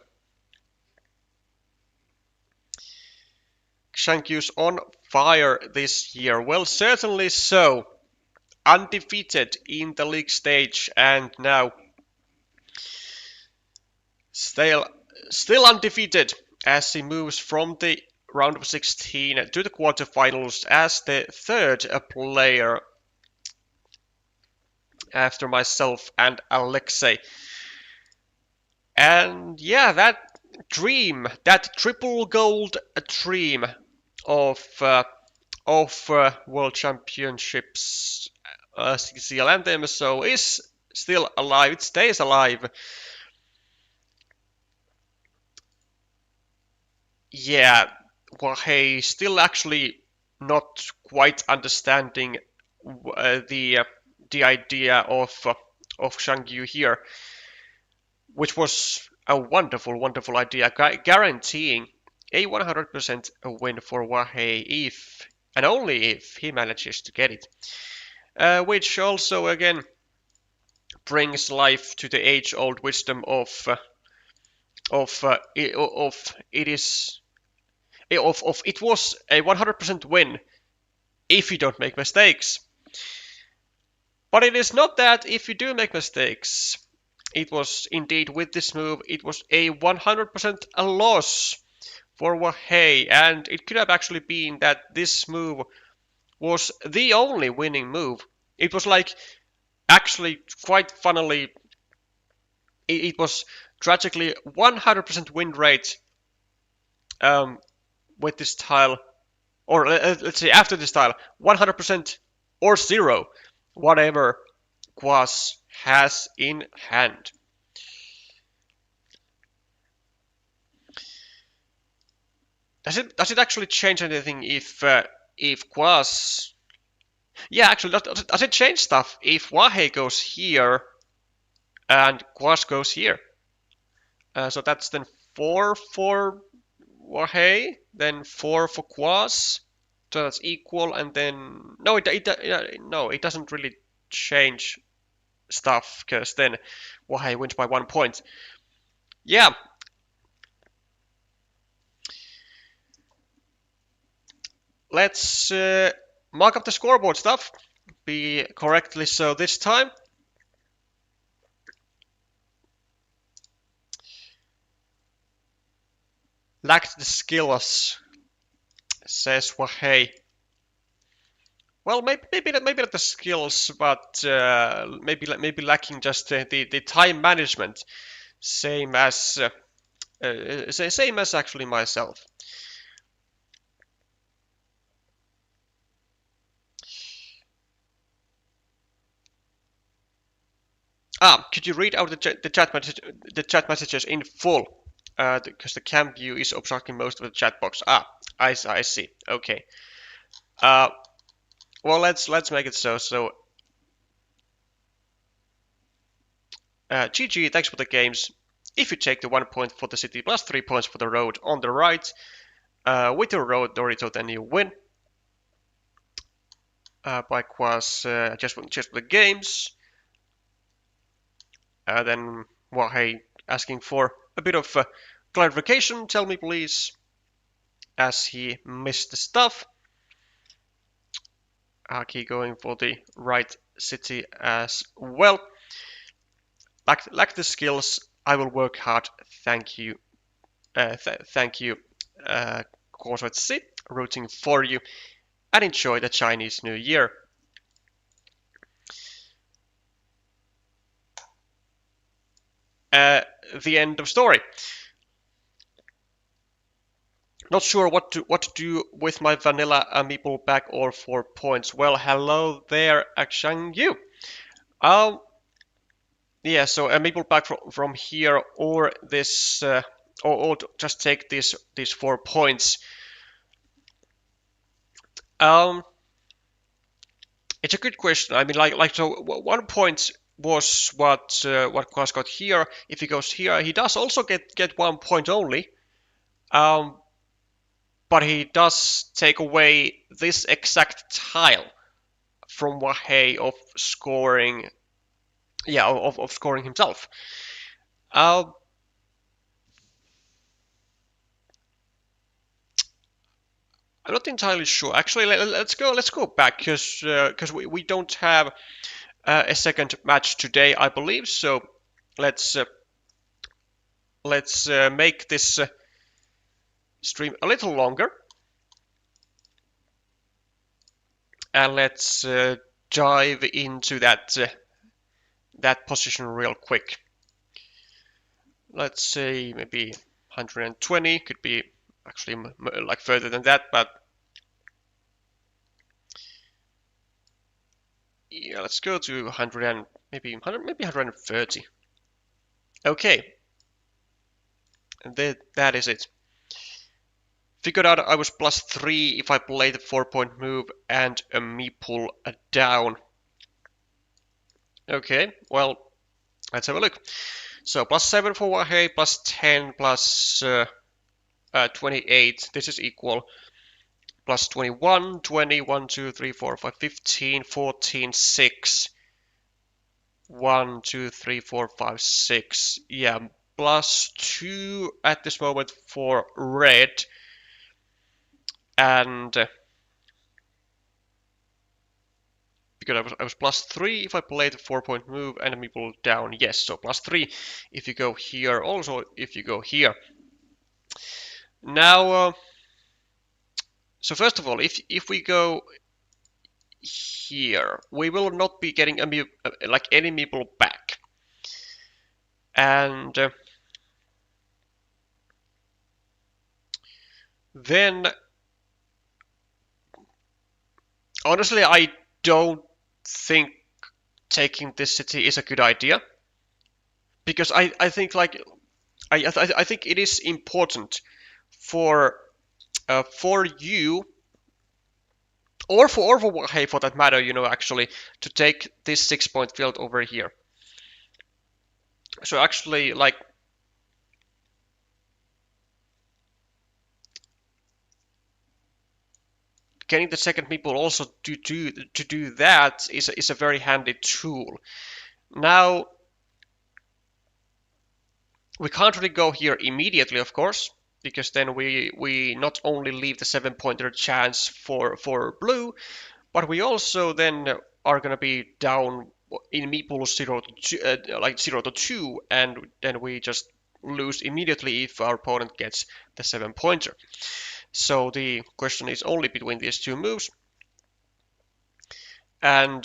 S1: Xiangyu's on fire this year. Well, certainly so. Undefeated in the league stage, and now still undefeated as he moves from the round of 16 to the quarterfinals as the third player after myself and Alexei. And yeah, that dream, that triple gold dream of World Championships CCL and MSO is still alive. It stays alive. Yeah, wahei still actually not quite understanding the idea of Xiangyu here, which was a wonderful idea, guaranteeing a 100% win for wahei if and only if he manages to get it, which also again brings life to the age-old wisdom of it was a 100% win if you don't make mistakes. But it is not that if you do make mistakes. It was indeed, with this move, it was a 100% a loss for wahei, and it could have actually been that this move was the only winning move. It was like, actually, quite funnily, it was tragically 100% win rate with this tile, or let's say after this tile, 100% or 0, whatever Quas has in hand. Does it actually change anything if Quas? Yeah, actually, does it change stuff if wahei goes here and Quas goes here? So that's then 4 for wahei, then 4 for quaz. So that's equal, and then no, no, it doesn't really change stuff because then wahei wins by 1 point. Yeah. Let's mark up the scoreboard stuff. Be correctly so this time. Lacked the skills, says wahei. Well, maybe not the skills, but maybe lacking just the time management. Same as same as actually myself. Could you read out the chat messages in full? Because the cam view is obstructing most of the chat box. I see. Okay. Well, let's make it so. So, GG. Thanks for the games. If you take the 1 point for the city plus 3 points for the road on the right, with your road Dorito, then you win. Bike was just for the games. Then wahei asking for a bit of clarification. Tell me please, as he missed the stuff. Keep going for the right city as well. Lack the skills. I will work hard. Thank you. Thank you, qazxswedc, rooting for you, and enjoy the Chinese New Year. The end of story. Not sure what to do with my vanilla meeple bag or 4 points. Well, hello there, Xiangyu. Yeah, so a meeple bag from here or this, or just take these 4 points. It's a good question. I mean, like so 1 point was what Quas got here. If he goes here, he does also get 1 point only. But he does take away this exact tile from wahei of scoring. Yeah, of scoring himself. I'm not entirely sure. Actually, let's go back because we don't have a second match today, I believe. So let's make this stream a little longer, and let's dive into that position real quick. Let's say maybe 120, could be actually like further than that, but yeah, let's go to 100 and maybe 130. Okay, and that is it. Figured out I was +3 if I played the 4-point move and a meeple down. Okay, well, let's have a look. So +7 for wahei, +10, +28. This is equal. +21, 20, 1, 2, 3, 4, 5, 15, 14, 6. 1, 2, 3, 4, 5, 6. Yeah, +2 at this moment for red. And because I was +3 if I played the 4-point move and a meeple down. Yes, so +3 if you go here. Also, if you go here. Now, so first of all, if we go here, we will not be getting any meeple back. And then, honestly, I don't think taking this city is a good idea, because I think I think it is important for you or for wahei for that matter, actually to take this 6-point field over here. So actually, like, getting the second meeple also to do that is a very handy tool. Now, we can't really go here immediately, of course, because then we not only leave the 7-pointer chance for blue, but we also then are going to be down in meeples 0 to 2, like 0 to 2, and then we just lose immediately if our opponent gets the 7-pointer. So the question is only between these two moves. And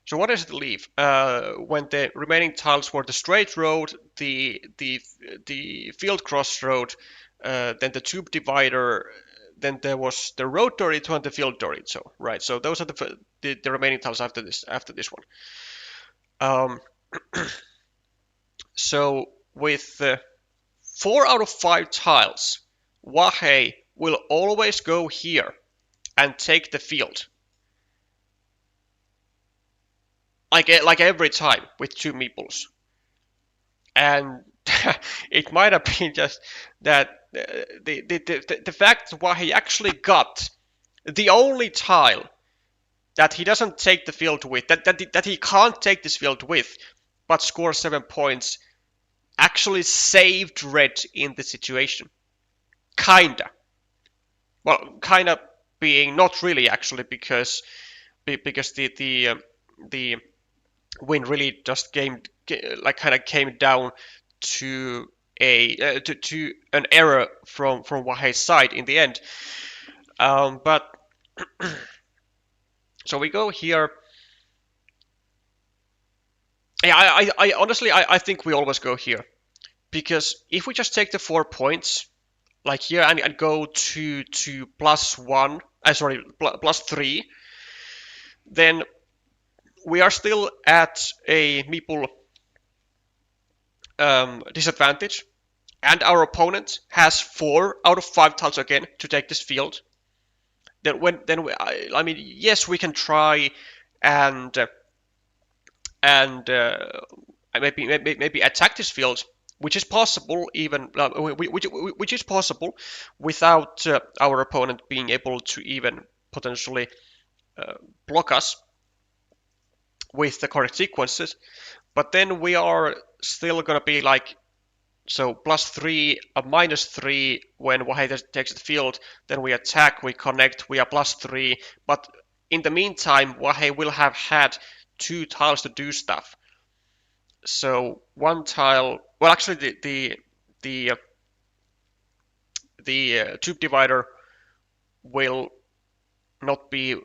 S1: so what does it leave? When the remaining tiles were the straight road, the field crossroad, then the tube divider, then there was the road dorito and the field dorito. Right. So those are the remaining tiles after this one. So with 4 out of 5 tiles, wahei will always go here and take the field. Like every time with 2 meeples. And it might have been just that the fact that wahei actually got the only tile that he doesn't take the field with, that he can't take this field with, but score 7 points, actually saved red in the situation. Kinda. Well, kinda being not really actually, because the win really just came down to to an error from wahei's side in the end. But so we go here. Yeah, I honestly I think we always go here, because if we just take the 4 points like here and go to +1, sorry, +3, then we are still at a meeple disadvantage, and our opponent has 4 out of 5 tiles again to take this field. I mean, yes, we can try and maybe attack this field, which is possible even which is possible without our opponent being able to even potentially block us with the correct sequences. But then we are still gonna be like, so +3, a -3 when wahei takes the field, then we attack, we connect, we are +3, but in the meantime wahei will have had 2 tiles to do stuff. So one tile, well, actually the tube divider will not be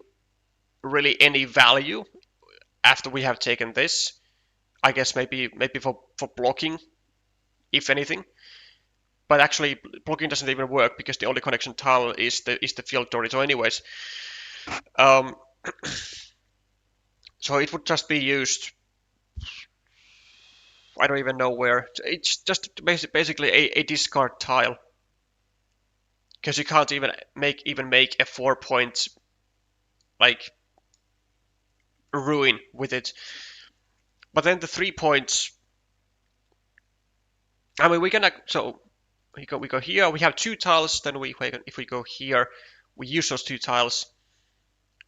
S1: really any value after we have taken this. I guess maybe for blocking, if anything. But actually blocking doesn't even work, because the only connection tile is the field dorito anyways. So it would just be used, I don't even know where. It's just basically a discard tile, because you can't even make a 4-point like ruin with it. But then the 3 points, I mean, we can, so we go here, we have 2 tiles, then if we go here, we use those 2 tiles.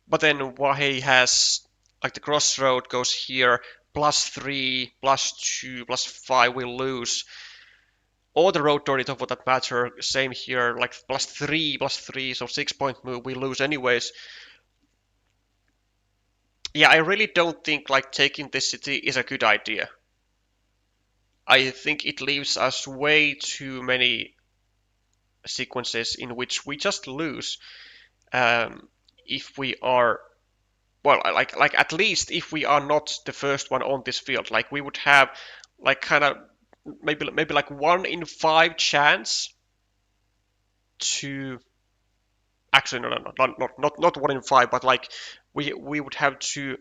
S1: But then wahei has, like, the crossroad goes here, +3, +2, +5, we lose. Or the road dorito for that matter, same here, like +3, so 6-point move, we lose anyways. Yeah, I really don't think like taking this city is a good idea. I think it leaves us way too many sequences in which we just lose. If we are, well, like at least if we are not the first one on this field, like we would have like kind of maybe like 1 in 5 chance to, actually no, not 1 in 5, but like we would have to,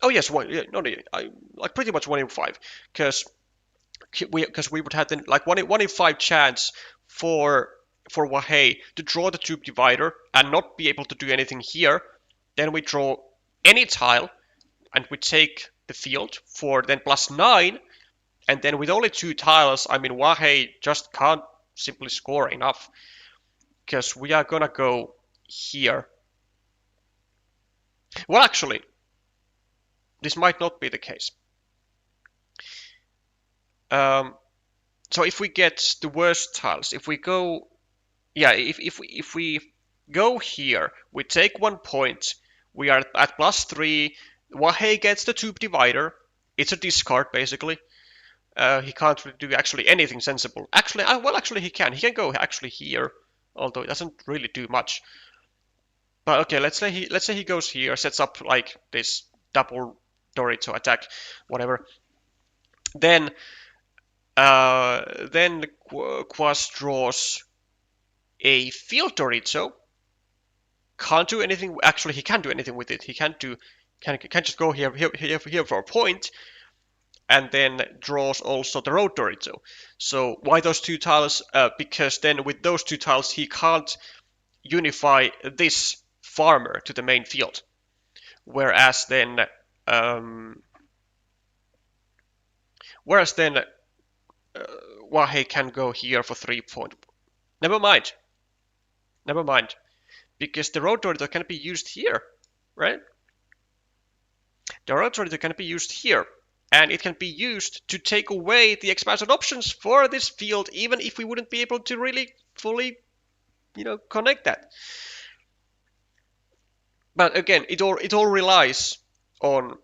S1: oh yes, like pretty much 1 in 5, because we would have then like 1 in 5 chance for wahei to draw the tube divider and not be able to do anything here. Then we draw any tile and we take the field for then +9, and then with only 2 tiles, I mean, wahei just can't simply score enough. because we are gonna go here. Well, actually, this might not be the case. So if we get the worst tiles, if we go, yeah, if we go here, we take 1 point. We are at +3. Wahei gets the tube divider. It's a discard basically. He can't really do actually anything sensible. Actually, well, actually he can. He can go actually here, although it doesn't really do much. But okay, let's say he goes here, sets up like this double Dorito attack, whatever. Then Quas draws a field Dorito. Can't do anything. Actually, he can't do anything with it. He can't just go here for a point, and then draws also the road Dorito. So why those two tiles? Because then with those two tiles he can't unify this farmer to the main field. Whereas then Wahei can go here for 3 points. Never mind, because the road Dorito can be used here, right? The road Dorito can be used here, and it can be used to take away the expansion options for this field, even if we wouldn't be able to really fully, connect that. But again, it all relies on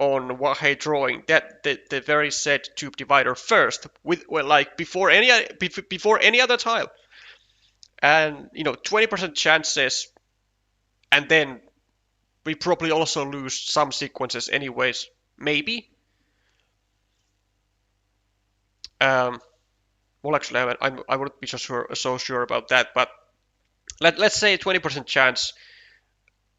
S1: Wahei drawing that the very said tube divider first, with before any other tile, and 20% chances, and then we probably also lose some sequences anyways, maybe. Well, actually, I wouldn't be so sure about that, but let's say 20% chance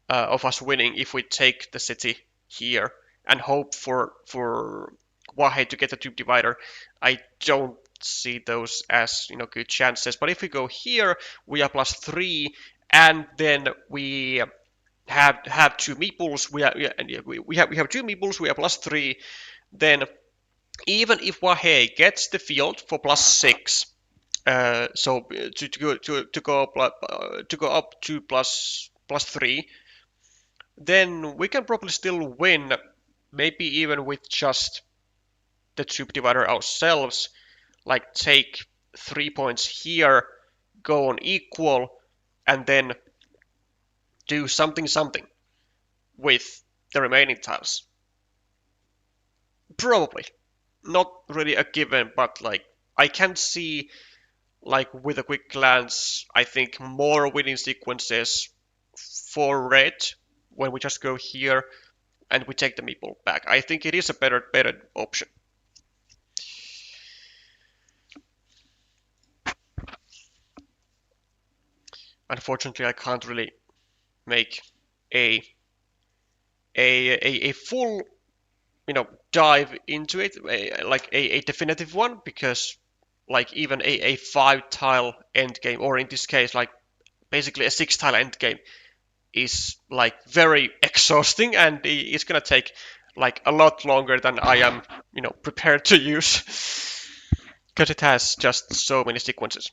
S1: of us winning if we take the city here and hope for Wahei to get the tube divider. I don't see those as good chances. But if we go here, we are +3, and then we have two meeples. We have two meeples. We are +3. Then even if Wahei gets the field for +6, so to go up to +3, then we can probably still win, maybe even with just the tube divider ourselves. Like take 3 points here, go on equal, and then do something with the remaining tiles. Probably. Not really a given, but I can see, with a quick glance, I think more winning sequences for red when we just go here and we take the meeple back. I think it is a better option. Unfortunately, I can't really make a full dive into it, a definitive one, because even a 5-tile endgame, or in this case basically a 6-tile endgame, is very exhausting, and it's gonna take a lot longer than I am prepared to use, because it has just so many sequences.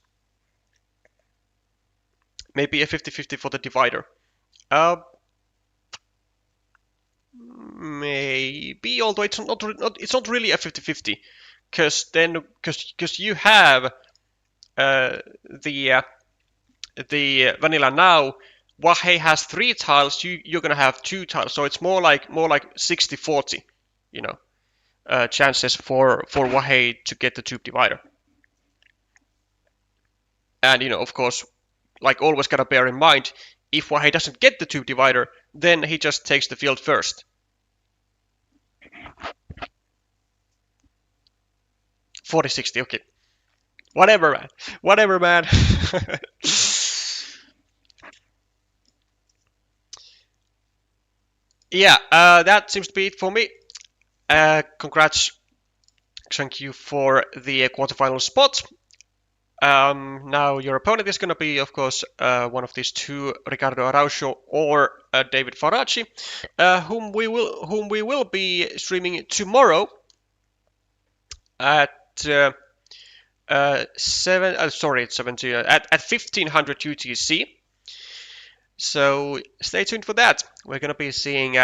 S1: Maybe a 50-50 for the divider. Maybe, although it's not really a 50-50, because you have the vanilla now. Wahei has 3 tiles. You're gonna have 2 tiles, so it's more like 60-40. Chances for Wahei to get the tube divider. And of course, always gotta bear in mind, if Wahei doesn't get the tube divider, then he just takes the field first. 40-60, okay. Whatever, man. Yeah, that seems to be it for me. Congrats, Xiangyu, for the quarterfinal spot. Now your opponent is going to be, of course, one of these two, Ricardo Araujo or David Faraci, whom we will be streaming tomorrow at it's 17 at 1500 UTC. So stay tuned for that. We're going to be seeing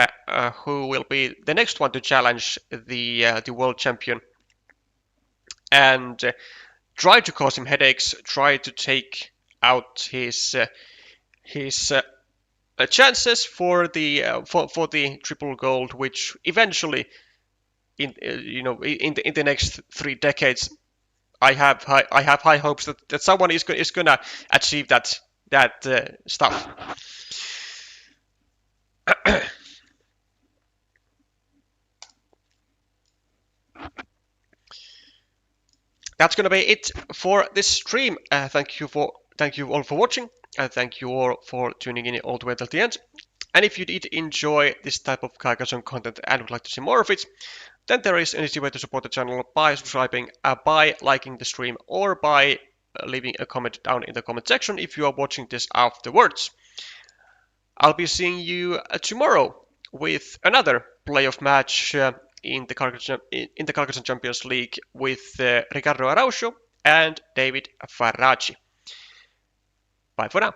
S1: who will be the next one to challenge the world champion and try to cause him headaches, try to take out his chances for the triple gold, which eventually in the next 3 decades, I have high hopes that someone is gonna achieve that stuff. That's gonna be it for this stream. Thank you all for watching, and thank you all for tuning in all the way till the end. And if you did enjoy this type of Carcassonne content and would like to see more of it, then there is an easy way to support the channel by subscribing, by liking the stream, or by leaving a comment down in the comment section if you are watching this afterwards. I'll be seeing you tomorrow with another playoff match in the Carcassonne Champions League with Ricardo Araujo and David Faraggi. Bye for now.